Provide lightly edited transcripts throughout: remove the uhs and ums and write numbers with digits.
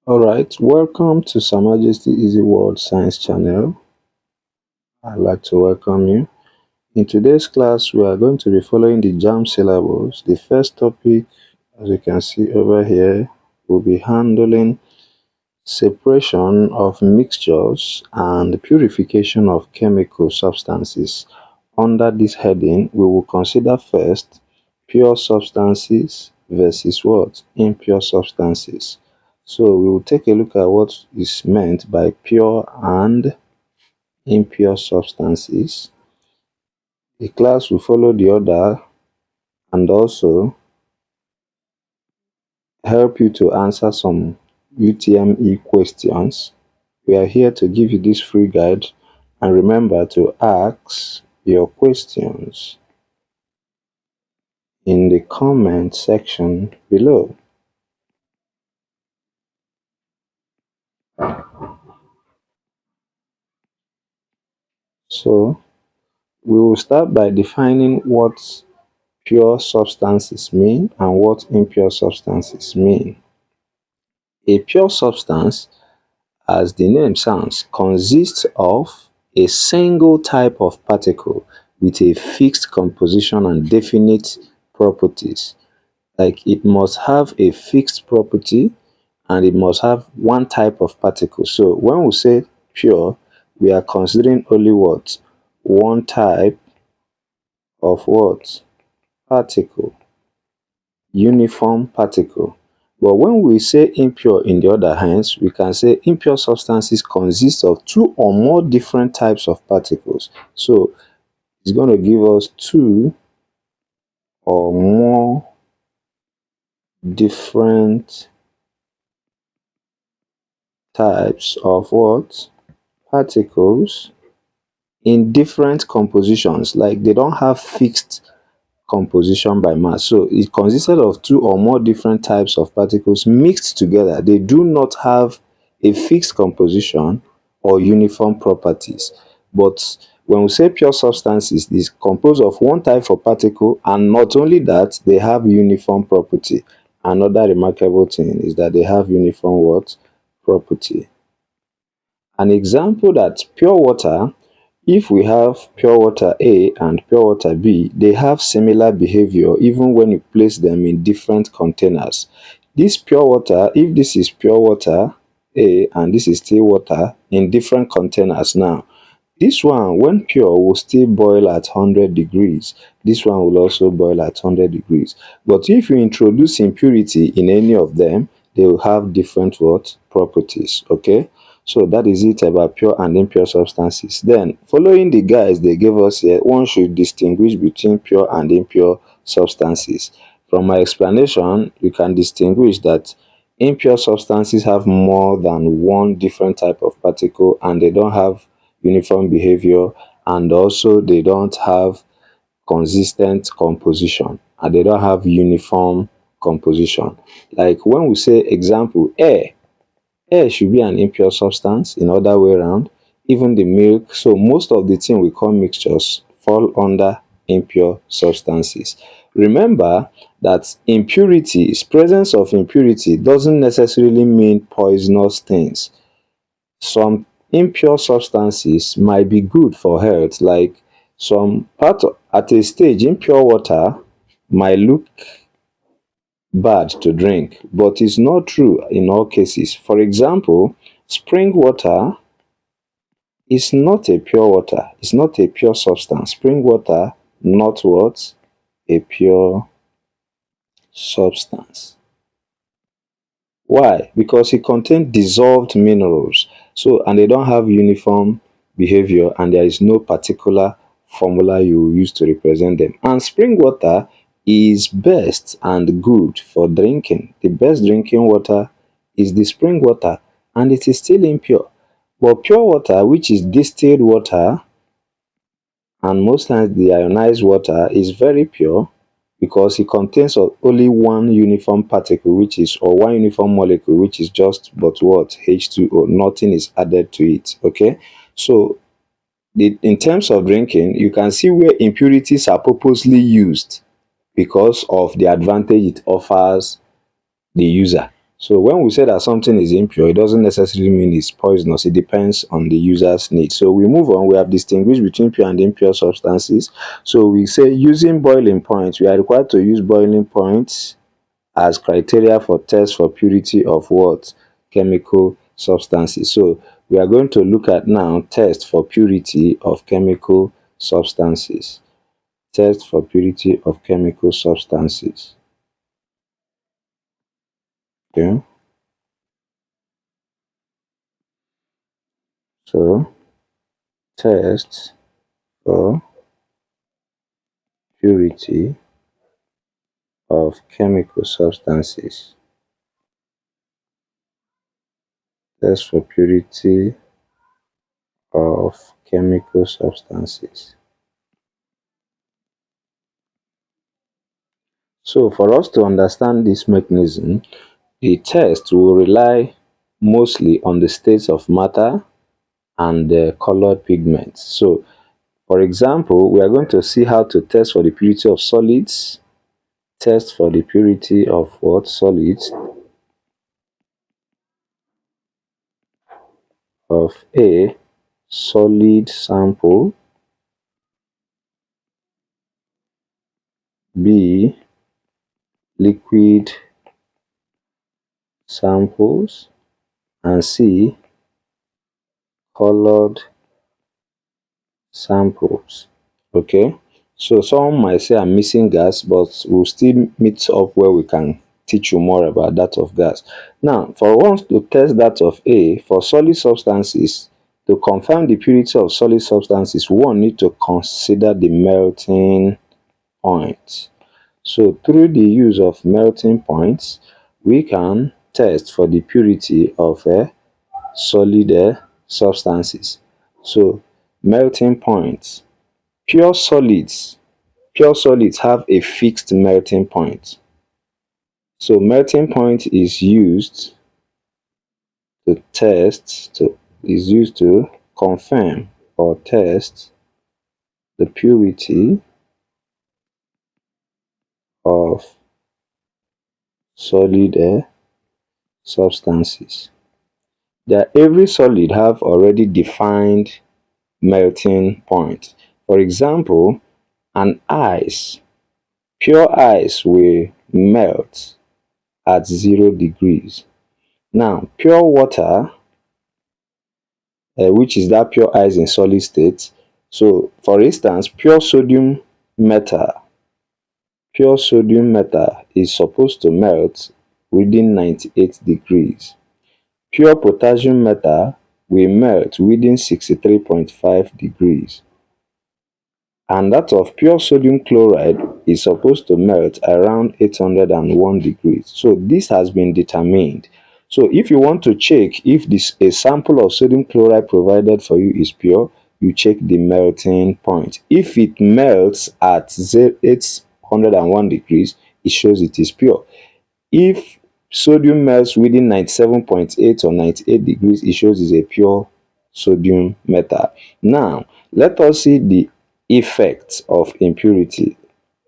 Alright, welcome to Sir Majesty Easy World Science channel. I'd like to welcome you. In today's class, we are going to be following the JAMB syllabus. The first topic, as you can see over here, will be handling separation of mixtures and purification of chemical substances. Under this heading, we will consider first pure substances versus what? Impure substances. So we will take a look at what is meant by pure and impure substances. The class will follow the order and also help you to answer some UTME questions. We are here to give you this free guide, and remember to ask your questions in the comment section below. So we will start by defining what pure substances mean and what impure substances mean. A pure substance, as the name sounds, consists of a single type of particle with a fixed composition and definite properties. Like, it must have a fixed property and it must have one type of particle. So when we say pure, we are considering only what? One type of what? Particle. Uniform particle. But when we say impure, in the other hand, we can say impure substances consist of two or more different types of particles. So it's going to give us two or more different types of what? Particles in different compositions. Like, they don't have fixed composition by mass. So it consisted of two or more different types of particles mixed together. They do not have a fixed composition or uniform properties. But when we say pure substances, it is composed of one type of particle, and not only that, they have uniform property. Another remarkable thing is that they have uniform what? Property. An example, that pure water, if we have pure water A and pure water B, they have similar behavior even when you place them in different containers. This pure water, if this is pure water A and this is still water in different containers now, this one, when pure, will still boil at 100 degrees. This one will also boil at 100 degrees. But if you introduce impurity in any of them, they will have different what? Properties. Okay? So that is it about pure and impure substances. Then, following the guides they gave us here, one should distinguish between pure and impure substances. From my explanation, you can distinguish that impure substances have more than one different type of particle, and they don't have uniform behavior, and also they don't have consistent composition, and they don't have uniform composition. Like when we say, example, air should be an impure substance, in other way around, even the milk. So most of the things we call mixtures fall under impure substances. Remember that impurities, presence of impurity, doesn't necessarily mean poisonous things. Some impure substances might be good for health, like at a stage, impure water might look bad to drink, but it's not true in all cases. For example, spring water is not a pure water. It's not a pure substance. Spring water, not what? A pure substance. Why? Because it contains dissolved minerals. So, and they don't have uniform behavior, and there is no particular formula you use to represent them. And spring water is best and good for drinking. The best drinking water is the spring water, and it is still impure. But pure water, which is distilled water, and most times the ionized water, is very pure because it contains only one uniform particle, which is, or one uniform molecule, which is just but what? H2O. Nothing is added to it. Okay, so in terms of drinking, you can see where impurities are purposely used because of the advantage it offers the user. So when we say that something is impure, it doesn't necessarily mean it's poisonous. It depends on the user's need. So we move on. We have distinguished between pure and impure substances. So we say using boiling point, we are required to use boiling points as criteria for test for purity of what? Chemical substances. So we are going to look at now test for purity of chemical substances. Test for purity of chemical substances. Okay. So test for purity of chemical substances. Test for purity of chemical substances. So for us to understand this mechanism, the test will rely mostly on the states of matter and the colored pigments. So for example, we are going to see how to test for the purity of solids. Test for the purity of what? Solids. Of A, solid sample. B, liquid samples. And C, colored samples. Okay, so some might say I'm missing gas, but we'll still meet up where we can teach you more about that of gas. Now, for us to test that of A, for solid substances, to confirm the purity of solid substances, one need to consider the melting point. So through the use of melting points, we can test for the purity of solid substances. So melting points. Pure solids have a fixed melting point. So melting point is used to confirm or test the purity of solid substances. That every solid have already defined melting point. For example, an ice, pure ice will melt at 0 degrees. Now, pure water, which is that pure ice in solid state. So, for instance, pure sodium metal is supposed to melt within 98 degrees. Pure potassium metal will melt within 63.5 degrees. And that of pure sodium chloride is supposed to melt around 801 degrees. So this has been determined. So if you want to check if a sample of sodium chloride provided for you is pure, you check the melting point. If it melts at 801 degrees, it shows it is pure. If sodium melts within 97.8 or 98 degrees, it shows it's a pure sodium metal. Now, let us see the effects of impurity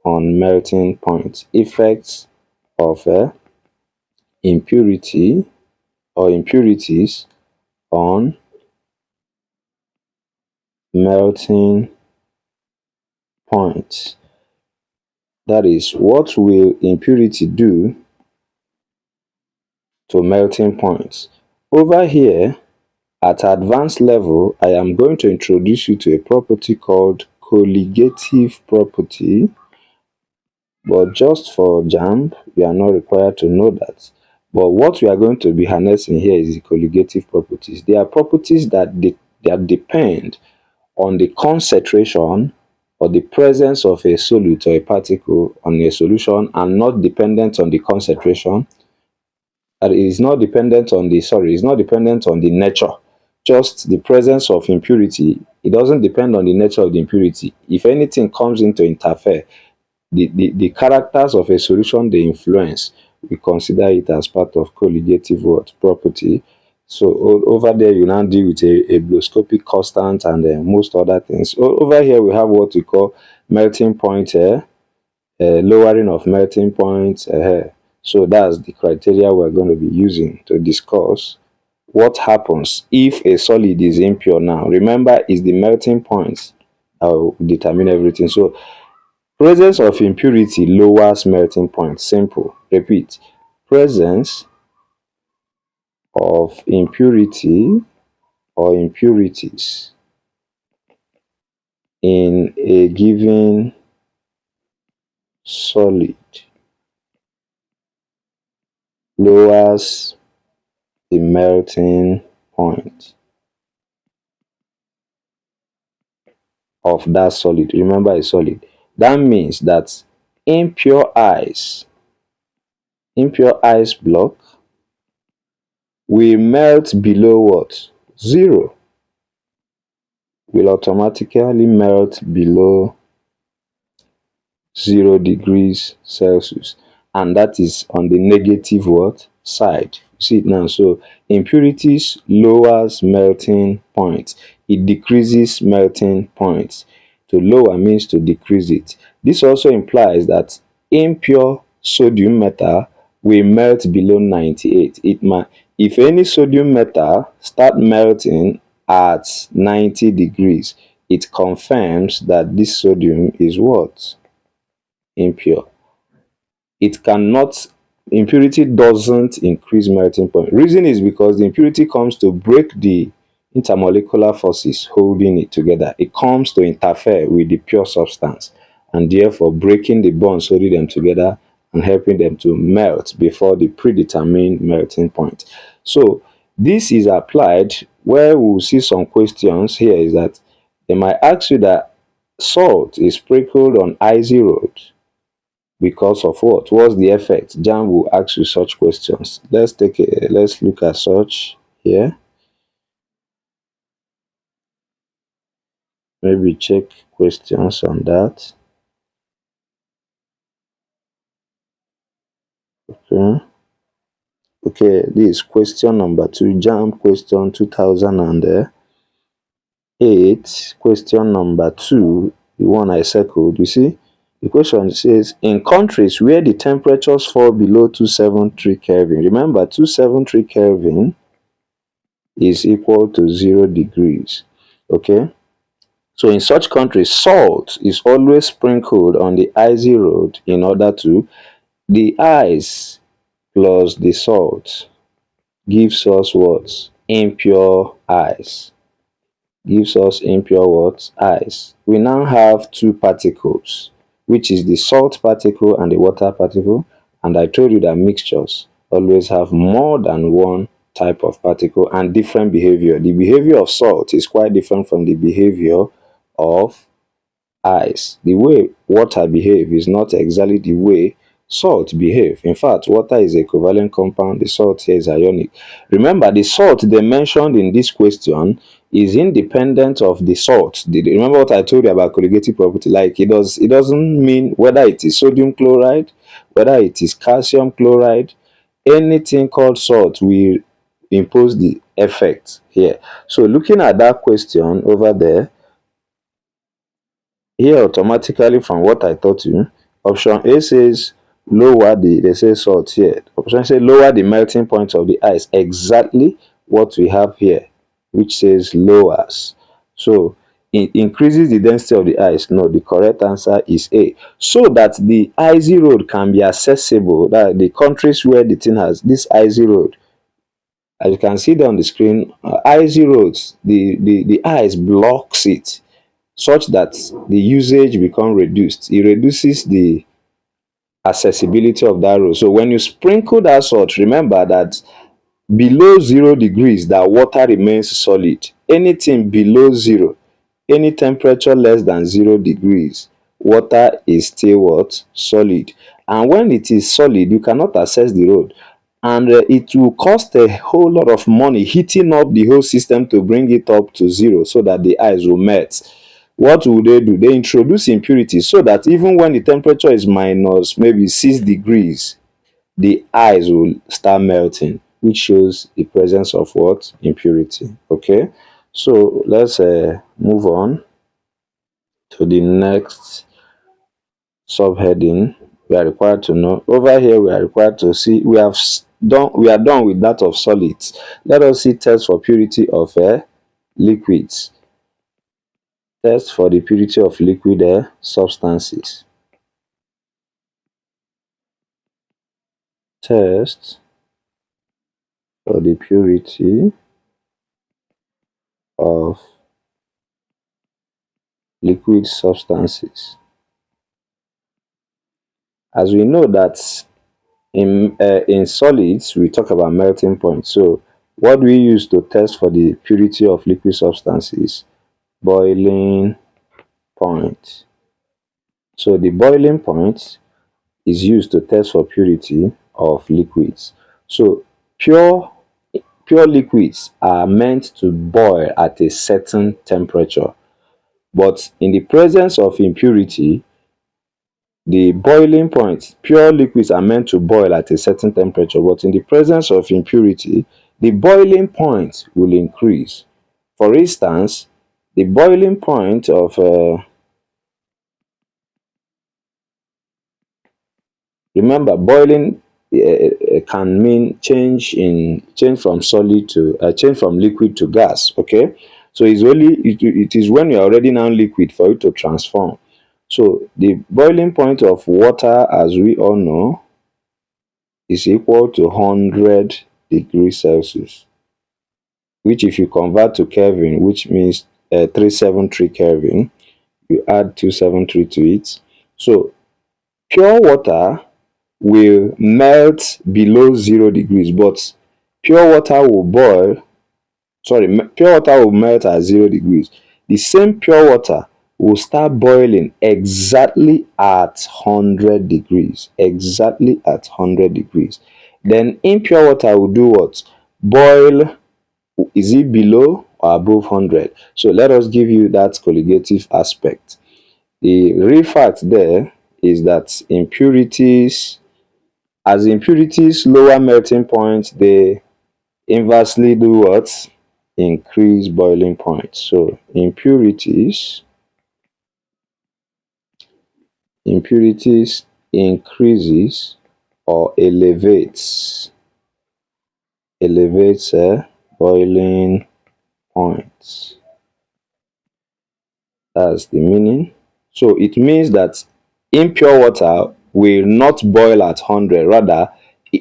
on melting point. Effects of impurity or impurities on melting point. That is, what will impurity do to melting points? Over here, at advanced level, I am going to introduce you to a property called colligative property. But just for JAMB, we are not required to know that. But what we are going to be harnessing here is the colligative properties. They are properties that depend on the concentration or the presence of a solute or a particle on a solution, and not dependent on the concentration. And it is not dependent on it's not dependent on the nature. Just the presence of impurity. It doesn't depend on the nature of the impurity. If anything comes in to interfere, the characters of a solution they influence, we consider it as part of colligative property. So over there you now deal with a bloscopic constant and most other things. Over here we have what we call melting point, lowering of melting point. So that's the criteria we're going to be using to discuss what happens if a solid is impure. Now remember, is the melting point that will determine everything. So presence of impurity lowers melting point. Simple. Repeat. Presence of impurity or impurities in a given solid lowers the melting point of that solid. Remember, a solid. That means that impure ice block will melt below what? Zero. Will automatically melt below 0 degrees Celsius, and that is on the negative what side. You see it now. So impurities lowers melting point, it decreases melting point. To lower means to decrease it. This also implies that impure sodium metal will melt below 98. It might, if any sodium metal start melting at 90 degrees, it confirms that this sodium is what? Impure. It cannot, impurity doesn't increase melting point. Reason is because the impurity comes to break the intermolecular forces holding it together. It comes to interfere with the pure substance, and therefore breaking the bonds holding them together and helping them to melt before the predetermined melting point. So this is applied where we'll see some questions here. Is that they might ask you that salt is sprinkled on icy road because of what? What's the effect? JAMB will ask you such questions. Let's look at such here. Maybe check questions on that. Okay. Okay, this is question number 2. JAMB question 2008. Question number 2, the one I circled. You see, the question says, in countries where the temperatures fall below 273 Kelvin, remember 273 Kelvin is equal to 0 degrees. Okay. So in such countries, salt is always sprinkled on the icy road in order to, the ice plus the salt gives us what? Impure ice. Gives us impure what? Ice. We now have two particles, which is the salt particle and the water particle. And I told you that mixtures always have more than one type of particle and different behavior. The behavior of salt is quite different from the behavior of ice. The way water behave is not exactly the way salt behave. In fact, water is a covalent compound, the salt here is ionic. Remember, the salt they mentioned in this question is independent of the salt. Remember what I told you about colligative property? Like it doesn't mean whether it is sodium chloride, whether it is calcium chloride, anything called salt will impose the effect here. So looking at that question over there, here automatically from what I taught you, option A says lower the, they say salt here. Option say lower the melting point of the ice. Exactly what we have here, which says lowers. So it increases the density of the ice. No, the correct answer is A. So that the icy road can be accessible, that the countries where the thing has this icy road, as you can see there on the screen, icy roads, the ice blocks it such that the usage become reduced. It reduces the accessibility of that road. So when you sprinkle that salt, remember that below 0 degrees, that water remains solid. Anything below 0, any temperature less than 0 degrees, water is still what? Solid. And when it is solid, you cannot access the road. And it will cost a whole lot of money heating up the whole system to bring it up to 0 so that the ice will melt. What will they do? They introduce impurities so that even when the temperature is minus maybe 6 degrees, the ice will start melting, which shows the presence of what? Impurity. Okay, so let's move on to the next subheading, we are required to know. Over here we are required to see, we are done with that of solids. Let us see test for purity of liquids. Test for the purity of liquid substances. Test for the purity of liquid substances. As we know that in solids we talk about melting point. So what we use to test for the purity of liquid substances? Boiling point. So the boiling point is used to test for purity of liquids. So pure liquids are meant to boil at a certain temperature, but in the presence of impurity, the boiling point, pure liquids are meant to boil at a certain temperature, but in the presence of impurity, the boiling point will increase. For instance, the boiling point of remember, boiling can mean change from solid to change from liquid to gas. Okay, so it is when you are already now liquid for it to transform. So the boiling point of water, as we all know, is equal to 100 degrees Celsius, which if you convert to Kelvin, which means 373 Kelvin, you add 273 to it. So pure water will melt below 0 degrees, but pure water will pure water will melt at 0 degrees. The same pure water will start boiling exactly at 100 degrees. Exactly at 100 degrees. Then impure water will do what? Boil, is it below or above 100? So let us give you that colligative aspect. The real fact there is that impurities, as impurities lower melting point, they inversely do what? Increase boiling point. So impurities increases or elevates boiling point. That's the meaning. So it means that impure water will not boil at 100, rather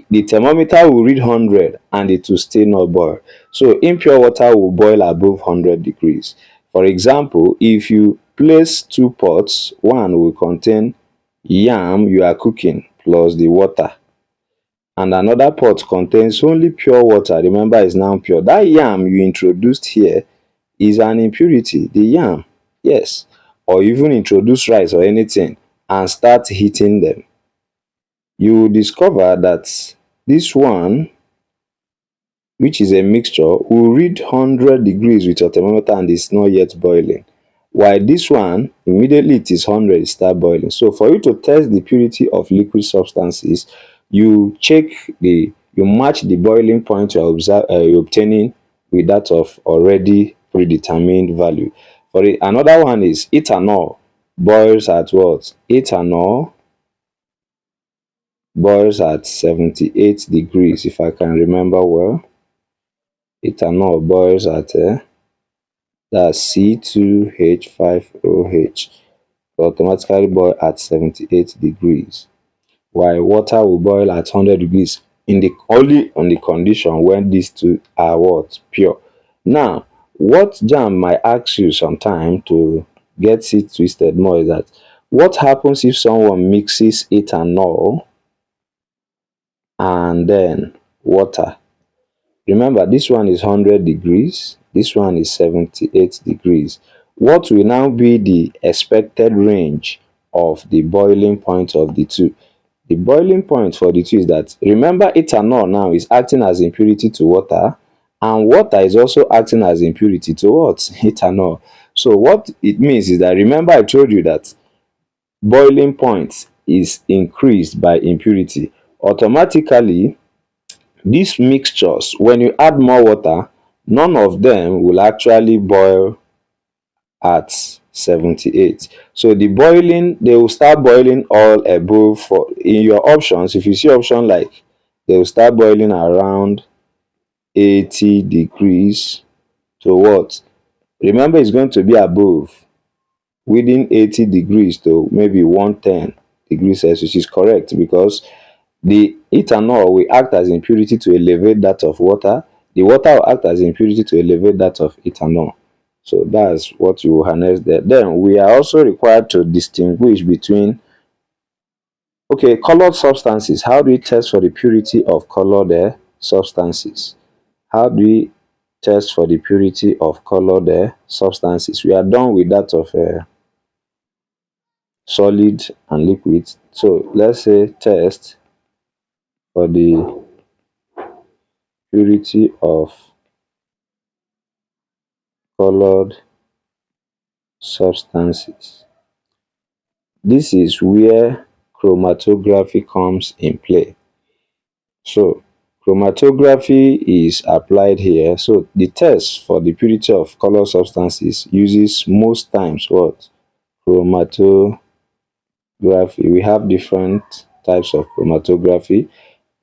the thermometer will read 100 and it will still not boil. So impure water will boil above 100 degrees. For example, if you place two pots, one will contain yam you are cooking plus the water, and another pot contains only pure water. Remember, it's now pure. That yam you introduced here is an impurity, the yam. Yes. Or even introduce rice or anything and start heating them, you will discover that this one, which is a mixture, will read 100 degrees with your thermometer and it's not yet boiling. While this one, immediately it is 100, it start boiling. So for you to test the purity of liquid substances, you match the boiling point you're obtaining with that of already predetermined value. Another one is ethanol. Boils at what? Ethanol boils at 78 degrees, if I can remember well. Ethanol boils at that's C2H5OH, automatically boil at 78 degrees, while water will boil at 100 degrees only on the condition when these two are what? Pure. Now, what JAMB might ask you sometime to get it twisted more is that what happens if someone mixes ethanol and then water? Remember, this one is 100 degrees, this one is 78 degrees. What will now be the expected range of the boiling point of the two? The boiling point for the two is that, remember, ethanol now is acting as impurity to water, and water is also acting as impurity to what? Ethanol. So what it means is that, remember I told you that boiling point is increased by impurity. Automatically, these mixtures, when you add more water, none of them will actually boil at 78. So the boiling, they will start boiling all above. For in your options, if you see option like, they will start boiling around 80 degrees to what? Remember, it's going to be above, within 80 degrees to maybe 110 degrees Celsius is correct, because the ethanol will act as impurity to elevate that of water. The water will act as impurity to elevate that of ethanol. So that's what you will harness there. Then we are also required to distinguish between, okay, colored substances. How do we test for the purity of colored substances? How do we test for the purity of colored substances? We are done with that of solid and liquid. So let's say test for the purity of colored substances. This is where chromatography comes in play. So chromatography is applied here. So the test for the purity of color substances uses most times what? Chromatography. We have different types of chromatography,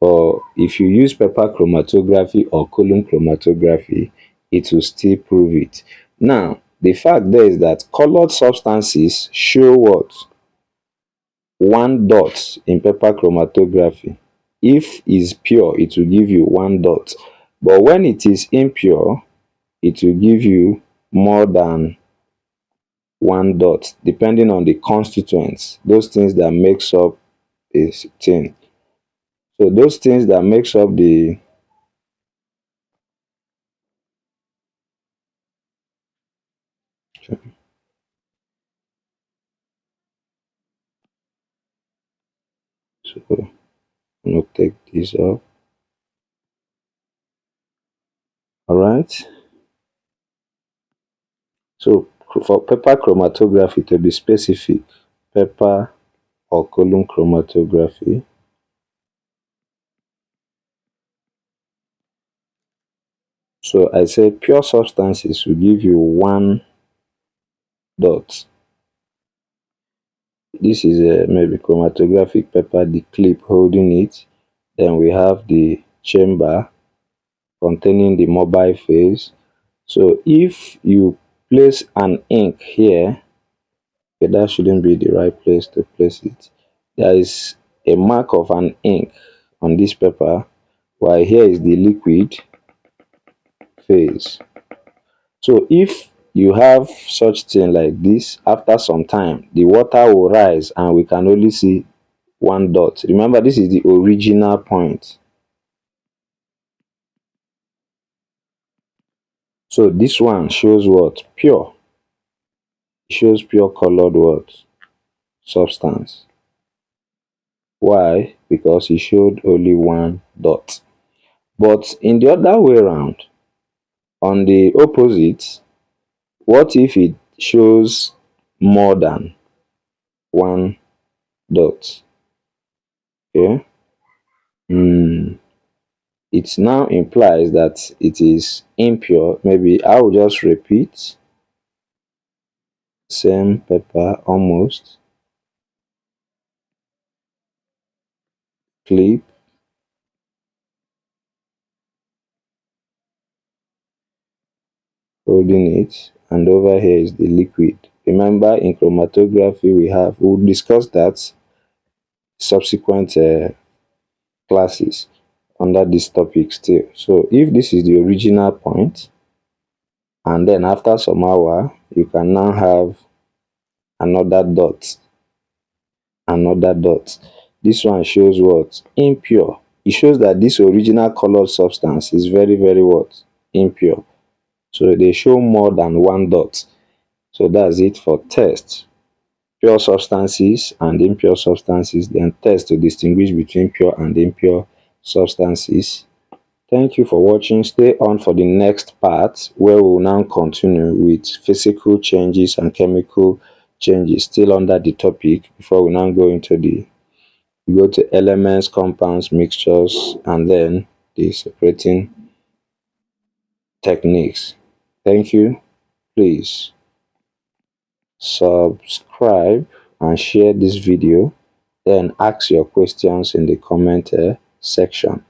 or if you use paper chromatography or column chromatography, it will still prove it. Now, the fact there is that colored substances show what? One dot in paper chromatography. If is pure, it will give you one dot. But when it is impure, it will give you more than one dot, depending on the constituents, those things that makes up a thing. So those things that makes up the, so I'm gonna take this up. All right. So for paper chromatography, to be specific, paper or column chromatography, so I said pure substances will give you one dot. This is a maybe chromatographic paper, the clip holding it. Then we have the chamber containing the mobile phase. So if you place an ink here, okay, that shouldn't be the right place to place it. There is a mark of an ink on this paper, while here is the liquid phase. So if you have such thing like this, after some time the water will rise and we can only see one dot. Remember, this is the original point. So this one shows what? Pure. It shows pure colored what? Substance. Why? Because it showed only one dot. But in the other way around, on the opposite, what if it shows more than one dot? Okay. It now implies that it is impure. Maybe I will just repeat. Same paper, almost. Clip. Holding it, and over here is the liquid. Remember, in chromatography we'll discuss that subsequent classes under this topic still. So if this is the original point, and then after some hour you can now have another dot, this one shows what? Impure. It shows that this original colored substance is very, very what? Impure. So they show more than one dot. So that's it for test. Pure substances and impure substances, then test to distinguish between pure and impure substances. Thank you for watching. Stay on for the next part, where we will now continue with physical changes and chemical changes, still under the topic, before we now go into we go to elements, compounds, mixtures, and then the separating techniques. Thank you. Please subscribe and share this video, then ask your questions in the comment section.